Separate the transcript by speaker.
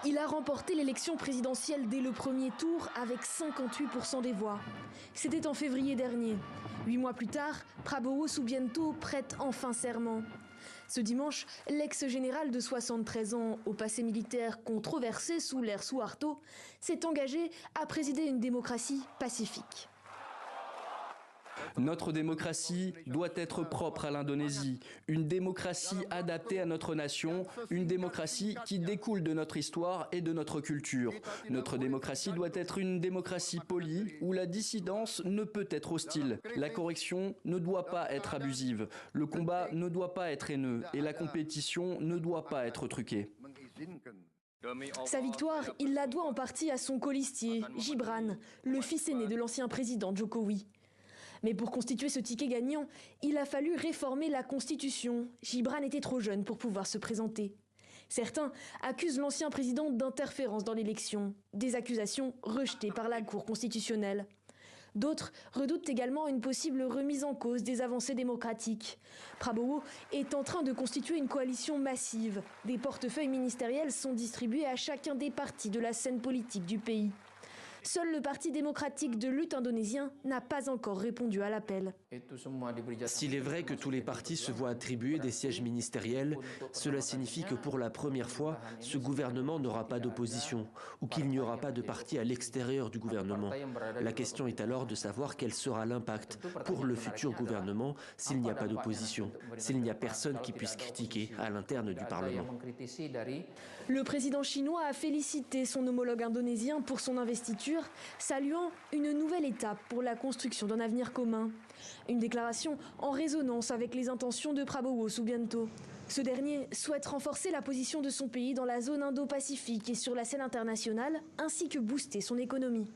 Speaker 1: Il a remporté l'élection présidentielle dès le premier tour avec 58% des voix. C'était en février dernier. 8 mois plus tard, Prabowo Subianto prête enfin serment. Ce dimanche, l'ex-général de 73 ans, au passé militaire controversé sous l'ère Suharto, s'est engagé à présider une démocratie pacifique.
Speaker 2: Notre démocratie doit être propre à l'Indonésie, une démocratie adaptée à notre nation, une démocratie qui découle de notre histoire et de notre culture. Notre démocratie doit être une démocratie polie où la dissidence ne peut être hostile. La correction ne doit pas être abusive, le combat ne doit pas être haineux et la compétition ne doit pas être truquée.
Speaker 1: Sa victoire, il la doit en partie à son colistier, Gibran, le fils aîné de l'ancien président Jokowi. Mais pour constituer ce ticket gagnant, il a fallu réformer la Constitution. Gibran était trop jeune pour pouvoir se présenter. Certains accusent l'ancien président d'interférence dans l'élection, des accusations rejetées par la Cour constitutionnelle. D'autres redoutent également une possible remise en cause des avancées démocratiques. Prabowo est en train de constituer une coalition massive. Des portefeuilles ministériels sont distribués à chacun des partis de la scène politique du pays. Seul le Parti démocratique de lutte indonésien n'a pas encore répondu à l'appel.
Speaker 3: S'il est vrai que tous les partis se voient attribuer des sièges ministériels, cela signifie que pour la première fois, ce gouvernement n'aura pas d'opposition ou qu'il n'y aura pas de parti à l'extérieur du gouvernement. La question est alors de savoir quel sera l'impact pour le futur gouvernement s'il n'y a pas d'opposition, s'il n'y a personne qui puisse critiquer à l'interne du Parlement.
Speaker 1: Le président chinois a félicité son homologue indonésien pour son investiture, saluant une nouvelle étape pour la construction d'un avenir commun. Une déclaration en résonance avec les intentions de Prabowo Subianto. Ce dernier souhaite renforcer la position de son pays dans la zone Indo-Pacifique et sur la scène internationale, ainsi que booster son économie.